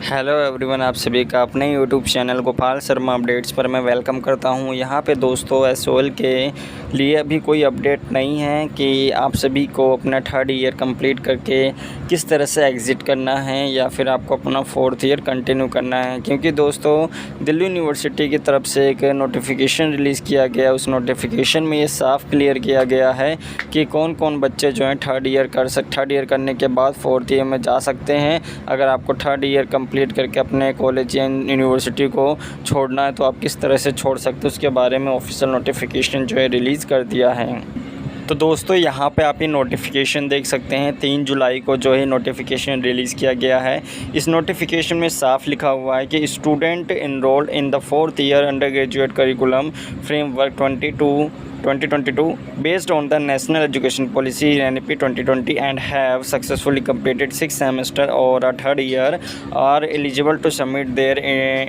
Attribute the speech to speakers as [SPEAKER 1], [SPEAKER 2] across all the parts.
[SPEAKER 1] Hello everyone, आप सभी का अपने YouTube channel Gopal Sharma updates पर मैं वेलकम करता हूं। यहां पे दोस्तों एसओएल के लिए अभी कोई अपडेट नहीं है कि आप सभी को अपना थर्ड ईयर कंप्लीट करके किस तरह से एग्ज़िट करना है या फिर आपको अपना फोर्थ ईयर कंटिन्यू करना है, क्योंकि दोस्तों दिल्ली यूनिवर्सिटी की तरफ से एक नोटिफिकेशन रिलीज़ किया गया। उस नोटिफिकेशन में ये साफ़ क्लियर किया गया है कि कौन कौन बच्चे जो हैं थर्ड ईयर करने के बाद फोर्थ ईयर में जा सकते हैं। अगर आपको थर्ड ईयर कंप्लीट करके अपने कॉलेज या यूनिवर्सिटी को छोड़ना है तो आप किस तरह से छोड़ सकते हो, उसके बारे में ऑफिशियल नोटिफिकेशन जो है रिलीज़ कर दिया है। तो दोस्तों यहाँ पे आप ये नोटिफिकेशन देख सकते हैं, 3 जुलाई को जो है नोटिफिकेशन रिलीज़ किया गया है। इस नोटिफिकेशन में साफ लिखा हुआ है कि student enrolled in the fourth year under graduate curriculum framework 2022 based on the National Education Policy NEP 2020 and have successfully completed 6 semester or a third year are eligible to submit their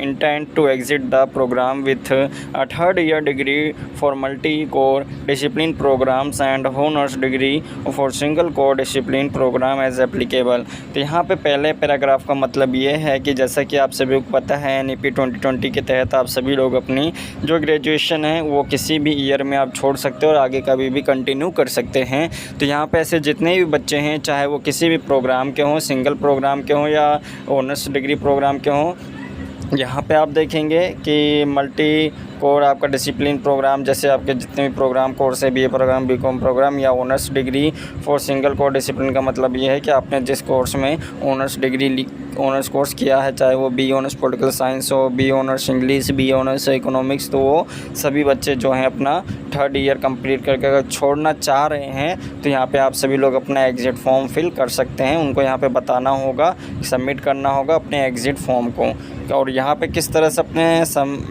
[SPEAKER 1] intent to exit the program with a third year degree for multi-core discipline programs and honors degree for single core discipline program as applicable। तो यहाँ पे पहले paragraph का मतलब ये है कि जैसा कि आप सभी को पता है NEP 2020 के तहत आप सभी लोग अपनी जो ग्रेजुएशन है वो किसी भी ईयर में आप छोड़ सकते हो और आगे कभी भी कंटिन्यू कर सकते हैं। तो यहाँ पे ऐसे जितने भी बच्चे हैं, चाहे वो किसी भी प्रोग्राम के हों, सिंगल प्रोग्राम के हों या ऑनर्स डिग्री प्रोग्राम के हों, यहाँ पे आप देखेंगे कि मल्टी कोर आपका डिसिप्लिन प्रोग्राम, जैसे आपके जितने भी प्रोग्राम कोर्स है, BA प्रोग्राम, BCom प्रोग्राम या honours degree for single core discipline का मतलब ये है कि आपने जिस कोर्स में ऑनर्स कोर्स किया है, चाहे वो BA ऑनर्स पॉलिटिकल साइंस हो, BA honours English, BA honours economics, तो वो सभी बच्चे जो हैं अपना थर्ड ईयर कंप्लीट करके अगर छोड़ना चाह रहे हैं तो यहाँ पे आप सभी लोग अपना एग्ज़िट फॉर्म फिल कर सकते हैं। उनको यहाँ पे बताना होगा, सबमिट करना होगा अपने एग्ज़िट फॉर्म को। और यहाँ पे किस तरह से अपने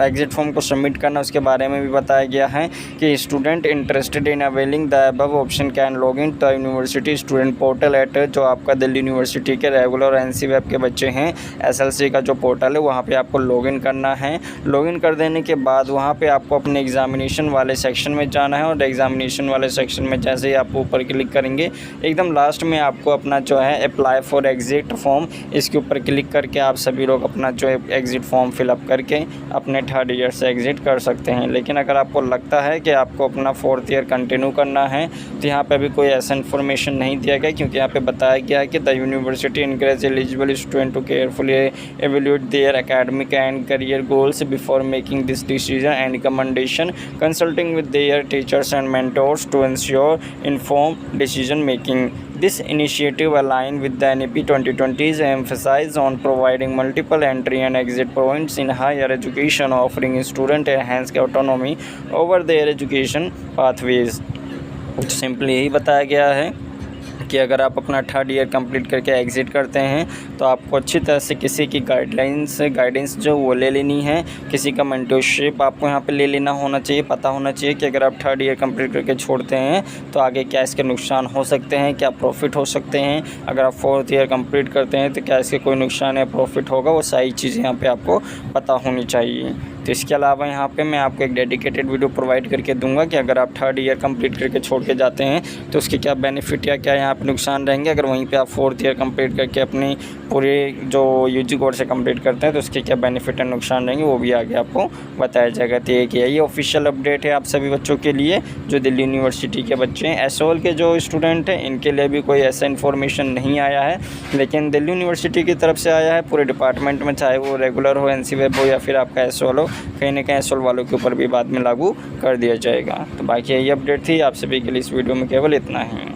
[SPEAKER 1] एग्ज़िट फॉर्म को सबमिट करना उसके बारे में भी बताया गया है कि student interested in availing the above option can log in the university student portal at, जो आपका दिल्ली यूनिवर्सिटी के रेगुलर और NC वेब के बच्चे हैं, SLC का जो पोर्टल है वहाँ पे आपको लॉगिन करना है। लॉगिन कर देने के बाद वहाँ पे आपको अपने एग्ज़ामिनेशन वाले सेक्शन में जाना है और एग्ज़ामिनेशन वाले सेक्शन में जैसे ही आप ऊपर क्लिक करेंगे, एकदम लास्ट में आपको अपना जो है अप्लाई फॉर एग्ज़िट फॉर्म, इसके ऊपर क्लिक करके आप सभी लोग अपना जो है एग्ज़िट फॉर्म फिलअप करके अपने थर्ड ईयर से एग्ज़िट कर सकते हैं। लेकिन अगर आपको लगता है कि आपको अपना फोर्थ ईयर कंटिन्यू करना है तो यहाँ पे अभी कोई ऐसा इन्फॉर्मेशन नहीं दिया गया, क्योंकि यहाँ पे बताया गया है कि the university encourage eligible student to carefully evaluate their academic and career goals before making this decision and recommendation, consulting with their teachers and mentors to ensure informed decision making. This initiative aligns with the NEP 2020's emphasis on providing multiple entry and exit points in higher education, offering students enhanced autonomy over their education pathways। Simply यही बताया गया है कि अगर आप अपना third year complete करके exit करते हैं तो आपको अच्छी तरह से किसी की गाइडेंस जो वो ले लेनी है, किसी का मेंटरशिप आपको यहाँ पे ले लेना होना चाहिए। पता होना चाहिए कि अगर आप थर्ड ईयर कंप्लीट करके छोड़ते हैं तो आगे क्या इसके नुकसान हो सकते हैं, क्या प्रॉफिट हो सकते हैं। अगर आप फोर्थ ईयर कंप्लीट करते हैं तो क्या इसके कोई नुकसान या प्रॉफिट होगा, वो सारी चीज़ें यहाँ पर आपको पता होनी चाहिए। तो इसके अलावा यहाँ पे मैं आपको एक डेडिकेटेड वीडियो प्रोवाइड करके दूंगा कि अगर आप थर्ड ईयर कंप्लीट करके छोड़ के जाते हैं तो उसके क्या बेनिफिट या क्या यहाँ पे नुकसान रहेंगे। अगर वहीं पे आप फोर्थ ईयर कंप्लीट करके अपनी पूरे जो UG कोर्स से कंप्लीट करते हैं तो उसके क्या बेनिफिट और नुकसान रहेंगे, वो भी आगे आपको बताया जाएगा। तो ये ऑफिशियल अपडेट है आप सभी बच्चों के लिए जो दिल्ली यूनिवर्सिटी के बच्चे हैं। SOL के जो स्टूडेंट हैं इनके लिए भी कोई ऐसा इन्फॉर्मेशन नहीं आया है, लेकिन दिल्ली यूनिवर्सिटी की तरफ से आया है पूरे डिपार्टमेंट में, चाहे वो रेगुलर हो, NC वेब हो या फिर आपका SOL हो, कहीं ना कहीं SOL वालों के ऊपर भी बाद में लागू कर दिया जाएगा। तो बाकी यही अपडेट थी आप सभी के लिए, इस वीडियो में केवल इतना ही।